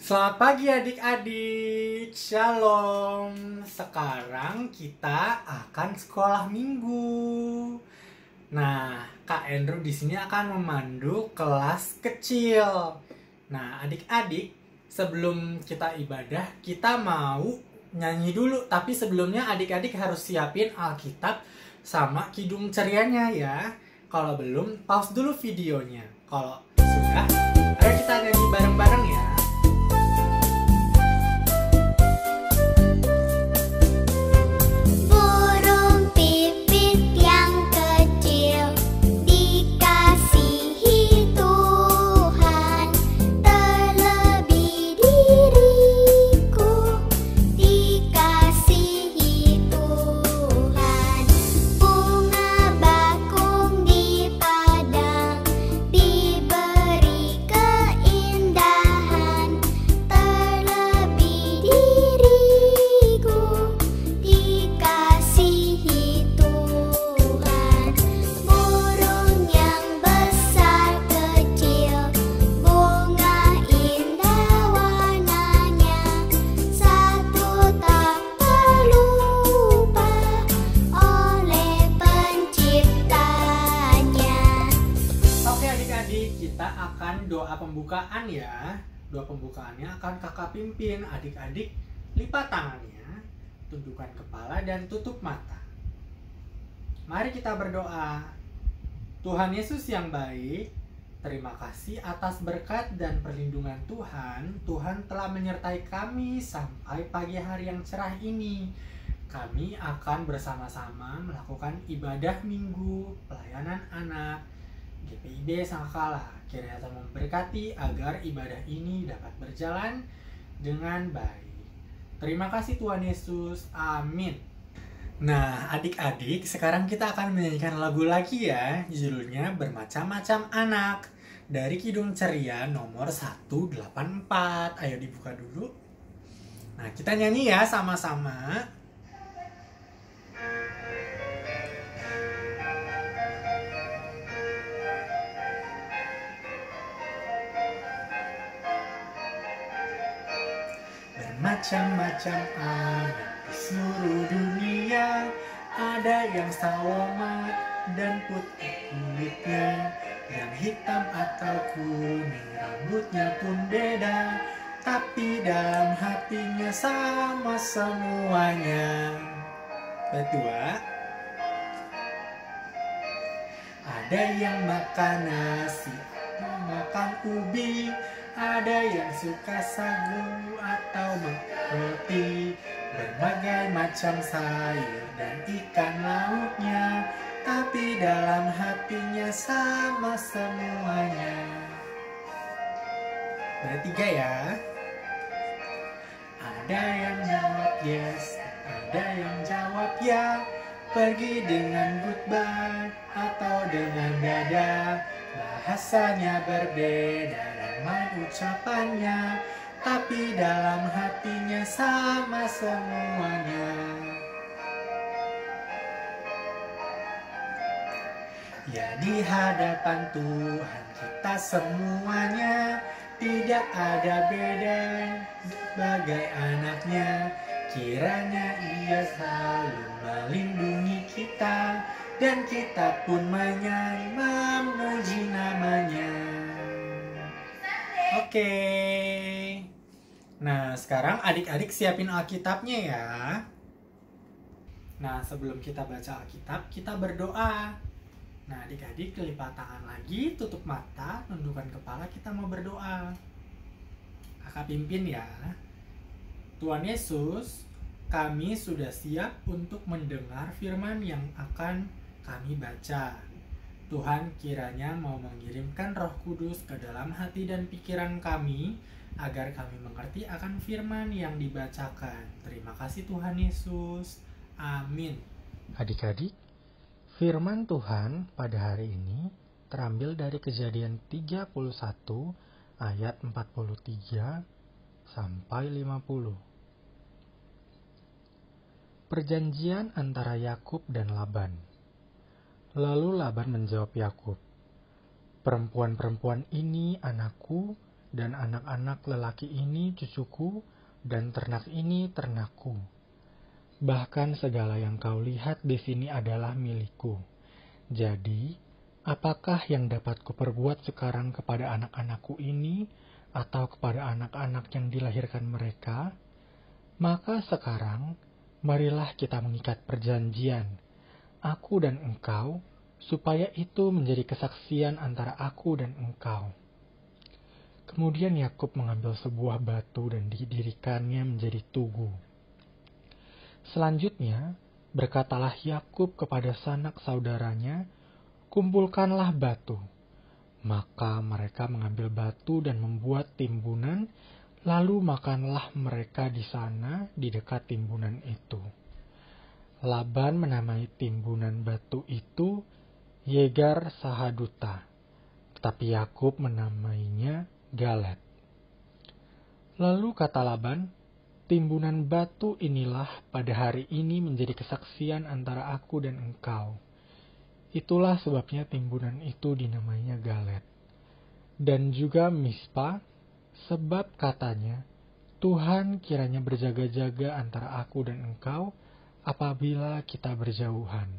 Selamat pagi adik-adik, shalom. Sekarang kita akan sekolah minggu. Nah, Kak Andrew di sini akan memandu kelas kecil. Nah, adik-adik, sebelum kita ibadah, kita mau nyanyi dulu. Tapi sebelumnya adik-adik harus siapin Alkitab sama kidung cerianya ya. Kalau belum, pause dulu videonya. Kalau sudah, ayo kita nyanyi bareng-bareng ya. Kita akan doa pembukaan ya. Doa pembukaannya akan kakak pimpin. Adik-adik lipat tangannya, tundukkan kepala dan tutup mata. Mari kita berdoa. Tuhan Yesus yang baik, terima kasih atas berkat dan perlindungan Tuhan. Tuhan telah menyertai kami sampai pagi hari yang cerah ini. Kami akan bersama-sama melakukan ibadah minggu, pelayanan anak, GPIB Sangkala. Kiranya Tuhan memberkati agar ibadah ini dapat berjalan dengan baik. Terima kasih Tuhan Yesus. Amin. Nah, adik-adik, sekarang kita akan menyanyikan lagu lagi ya. Judulnya Bermacam-macam Anak dari Kidung Ceria nomor 184. Ayo dibuka dulu. Nah, kita nyanyi ya sama-sama. Macam-macam anak di seluruh dunia, ada yang sama dan putih kulitnya, yang hitam atau kuning rambutnya pun beda, tapi dalam hatinya sama semuanya. Kedua, ada yang makan nasi, makan ubi, ada yang suka sagu atau roti, berbagai macam sayur dan ikan lautnya, tapi dalam hatinya sama semuanya. Bertiga ya. Ada yang jawab yes, ada yang jawab ya, pergi dengan goodbye atau dengan dadah, bahasanya berbeda dan ucapannya, tapi dalam hatinya sama semuanya. Ya, di hadapan Tuhan kita semuanya tidak ada beda sebagai anaknya. Kiranya Ia selalu melindungi kita, dan kita pun menyanyi memuji namanya. Oke. Nah, sekarang adik-adik siapin Alkitabnya ya. Nah, sebelum kita baca Alkitab, kita berdoa. Nah, adik-adik lipat tangan lagi, tutup mata, tundukkan kepala, kita mau berdoa. Kakak pimpin ya. Tuhan Yesus, kami sudah siap untuk mendengar firman yang akan kami baca. Tuhan kiranya mau mengirimkan Roh Kudus ke dalam hati dan pikiran kami, agar kami mengerti akan firman yang dibacakan. Terima kasih Tuhan Yesus. Amin. Adik-adik, firman Tuhan pada hari ini terambil dari Kejadian 31 ayat 43 sampai 50. Perjanjian antara Yakub dan Laban. Lalu Laban menjawab Yakub, "Perempuan-perempuan ini anakku dan anak-anak lelaki ini cucuku, dan ternak ini ternakku. Bahkan segala yang kau lihat di sini adalah milikku. Jadi, apakah yang dapat kuperbuat sekarang kepada anak-anakku ini, atau kepada anak-anak yang dilahirkan mereka? Maka sekarang, marilah kita mengikat perjanjian, aku dan engkau, supaya itu menjadi kesaksian antara aku dan engkau. Kemudian Yakub mengambil sebuah batu dan didirikannya menjadi tugu. Selanjutnya, berkatalah Yakub kepada sanak saudaranya, kumpulkanlah batu. Maka mereka mengambil batu dan membuat timbunan, lalu makanlah mereka di sana di dekat timbunan itu. Laban menamai timbunan batu itu Yegar Sahaduta, tetapi Yakub menamainya Galet. Lalu kata Laban, timbunan batu inilah pada hari ini menjadi kesaksian antara aku dan engkau. Itulah sebabnya timbunan itu dinamainya Galet. Dan juga Mispa, sebab katanya, Tuhan kiranya berjaga-jaga antara aku dan engkau apabila kita berjauhan.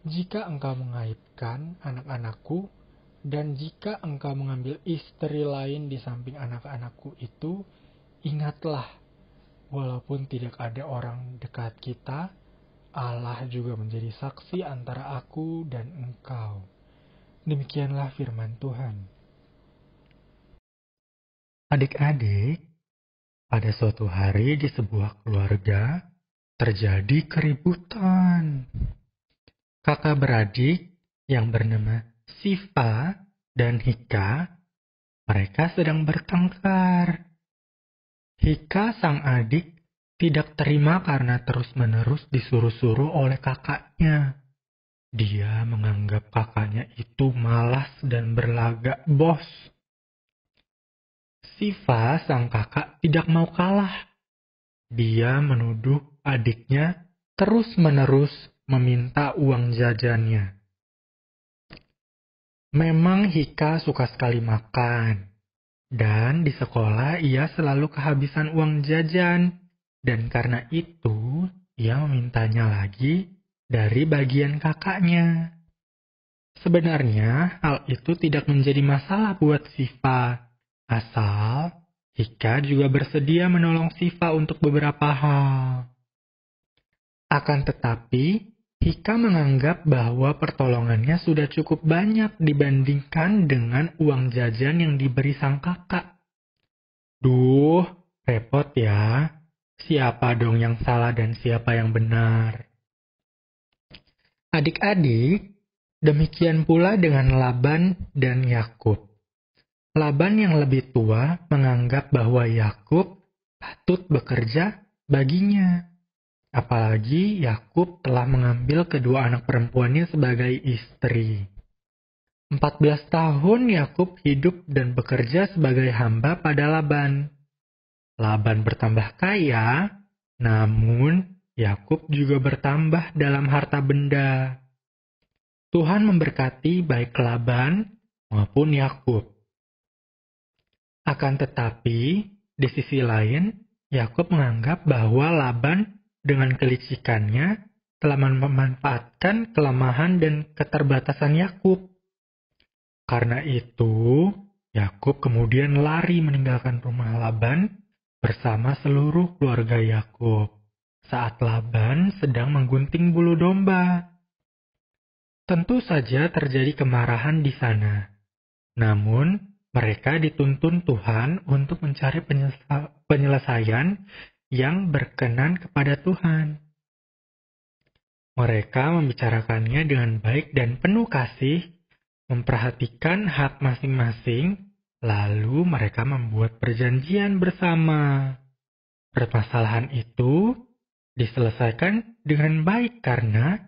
Jika engkau mengaibkan anak-anakku, dan jika engkau mengambil istri lain di samping anak-anakku itu, ingatlah, walaupun tidak ada orang dekat kita, Allah juga menjadi saksi antara aku dan engkau. Demikianlah firman Tuhan. Adik-adik, pada suatu hari di sebuah keluarga, terjadi keributan. Kakak beradik yang bernama Sifa dan Hika, mereka sedang bertengkar. Hika sang adik tidak terima karena terus-menerus disuruh-suruh oleh kakaknya. Dia menganggap kakaknya itu malas dan berlagak bos. Sifa sang kakak tidak mau kalah. Dia menuduh adiknya terus-menerus meminta uang jajannya. Memang Hika suka sekali makan, dan di sekolah ia selalu kehabisan uang jajan, dan karena itu ia memintanya lagi dari bagian kakaknya. Sebenarnya hal itu tidak menjadi masalah buat Sifa, asal Hika juga bersedia menolong Sifa untuk beberapa hal. Akan tetapi, Hika menganggap bahwa pertolongannya sudah cukup banyak dibandingkan dengan uang jajan yang diberi sang kakak. Duh, repot ya. Siapa dong yang salah dan siapa yang benar? Adik-adik, demikian pula dengan Laban dan Yakub. Laban yang lebih tua menganggap bahwa Yakub patut bekerja baginya. Apalagi Yakub telah mengambil kedua anak perempuannya sebagai istri. 14 tahun Yakub hidup dan bekerja sebagai hamba pada Laban. Laban bertambah kaya, namun Yakub juga bertambah dalam harta benda. Tuhan memberkati baik Laban maupun Yakub. Akan tetapi, di sisi lain, Yakub menganggap bahwa Laban dengan kelicikannya telah memanfaatkan kelemahan dan keterbatasan Yakub. Karena itu, Yakub kemudian lari meninggalkan rumah Laban bersama seluruh keluarga Yakub saat Laban sedang menggunting bulu domba. Tentu saja terjadi kemarahan di sana. Namun, mereka dituntun Tuhan untuk mencari penyelesaian yang berkenan kepada Tuhan. Mereka membicarakannya dengan baik dan penuh kasih, memperhatikan hak masing-masing, lalu mereka membuat perjanjian bersama. Permasalahan itu diselesaikan dengan baik karena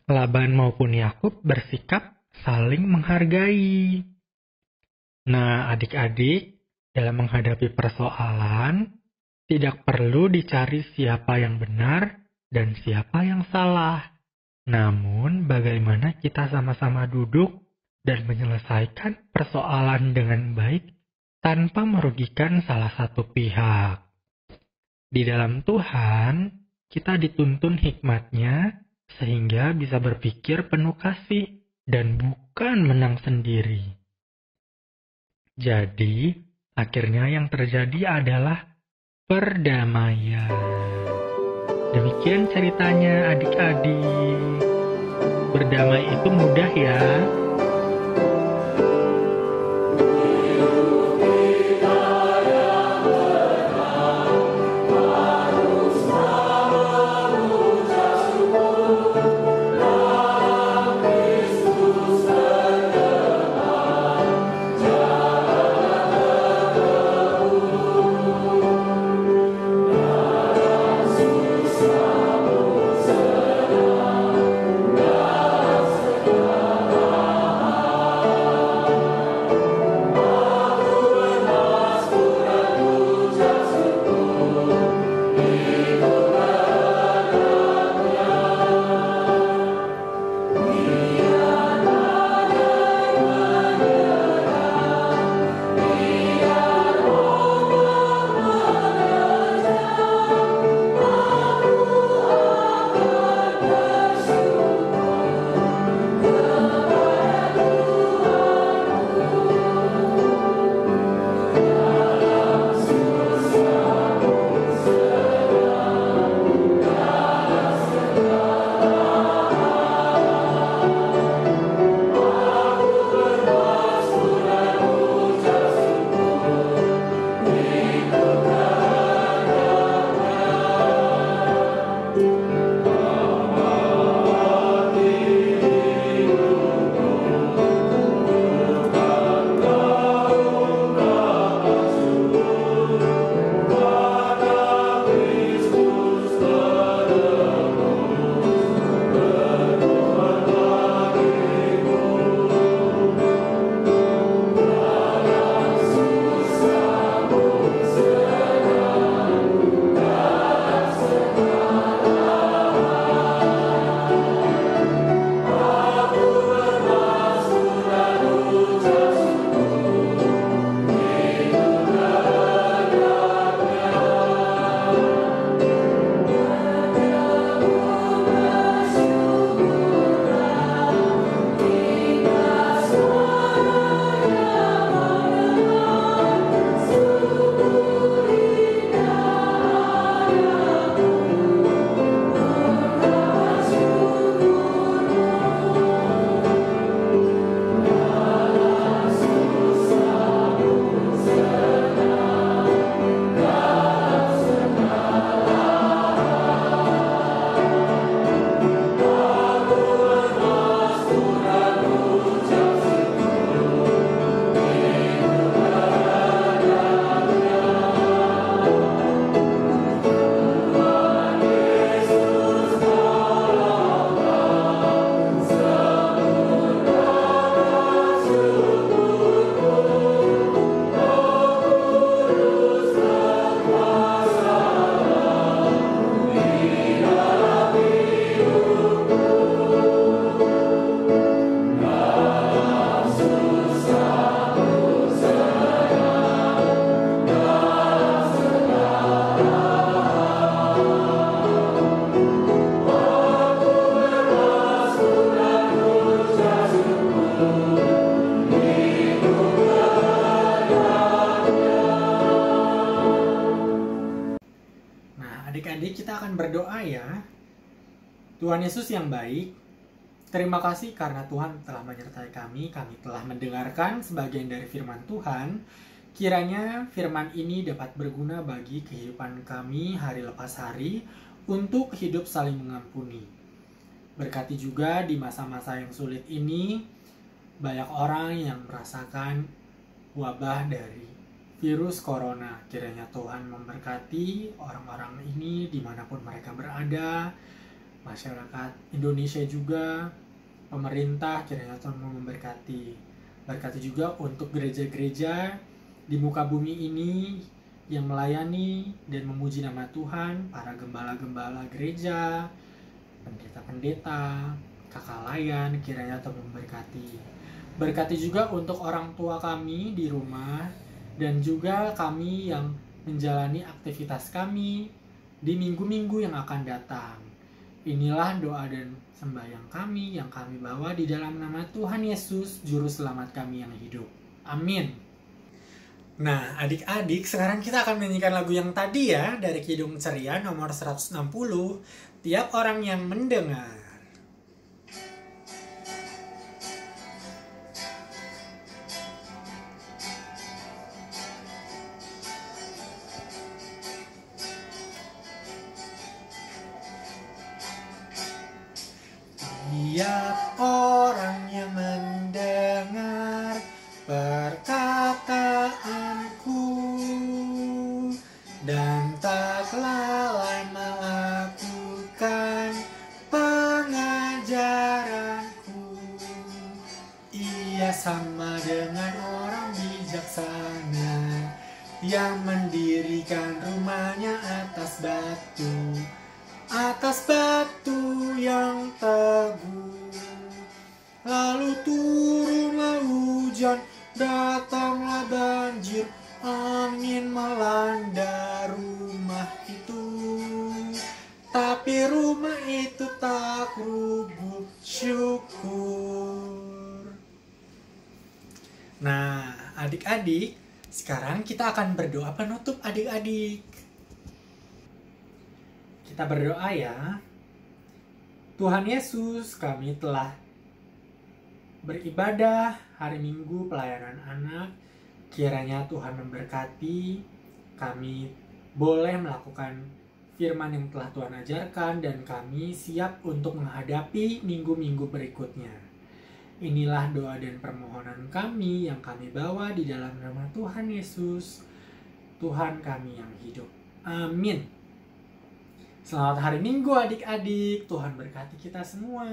Laban maupun Yakub bersikap saling menghargai. Nah, adik-adik, dalam menghadapi persoalan, tidak perlu dicari siapa yang benar dan siapa yang salah. Namun, bagaimana kita sama-sama duduk dan menyelesaikan persoalan dengan baik tanpa merugikan salah satu pihak. Di dalam Tuhan, kita dituntun hikmat-Nya sehingga bisa berpikir penuh kasih dan bukan menang sendiri. Jadi, akhirnya yang terjadi adalah perdamaian. Demikian ceritanya adik-adik. Berdamai itu mudah ya. Adik-adik, kita akan berdoa ya. Tuhan Yesus yang baik, terima kasih karena Tuhan telah menyertai kami telah mendengarkan sebagian dari firman Tuhan. Kiranya firman ini dapat berguna bagi kehidupan kami hari lepas hari untuk hidup saling mengampuni. Berkati juga di masa-masa yang sulit ini, banyak orang yang merasakan wabah dari virus corona. Kiranya Tuhan memberkati orang-orang ini dimanapun mereka berada, masyarakat Indonesia juga, pemerintah, kiranya Tuhan memberkati. Berkati juga untuk gereja-gereja di muka bumi ini yang melayani dan memuji nama Tuhan, para gembala-gembala gereja, pendeta-pendeta, kakak layan, kiranya Tuhan memberkati. Berkati juga untuk orang tua kami di rumah dan juga kami yang menjalani aktivitas kami di minggu-minggu yang akan datang. Inilah doa dan sembahyang kami yang kami bawa di dalam nama Tuhan Yesus, Juru Selamat kami yang hidup. Amin. Nah, adik-adik, sekarang kita akan menyanyikan lagu yang tadi ya, dari Kidung Ceria nomor 160, Tiap Orang Yang Mendengar. Tiap orang yang mendengar perkataanku dan tak lalai melakukan pengajaranku, ia sama dengan orang bijaksana yang mendirikan rumahnya atas batu yang teguh. Lalu turunlah hujan, datanglah banjir, angin melanda rumah itu. Tapi rumah itu tak rubuh, syukur. Nah, adik-adik, sekarang kita akan berdoa penutup adik-adik. Kita berdoa ya. Tuhan Yesus, kami telah beribadah hari Minggu pelayanan anak. Kiranya Tuhan memberkati kami boleh melakukan firman yang telah Tuhan ajarkan, dan kami siap untuk menghadapi minggu-minggu berikutnya. Inilah doa dan permohonan kami yang kami bawa di dalam nama Tuhan Yesus, Tuhan kami yang hidup. Amin. Selamat hari Minggu adik-adik. Tuhan berkati kita semua.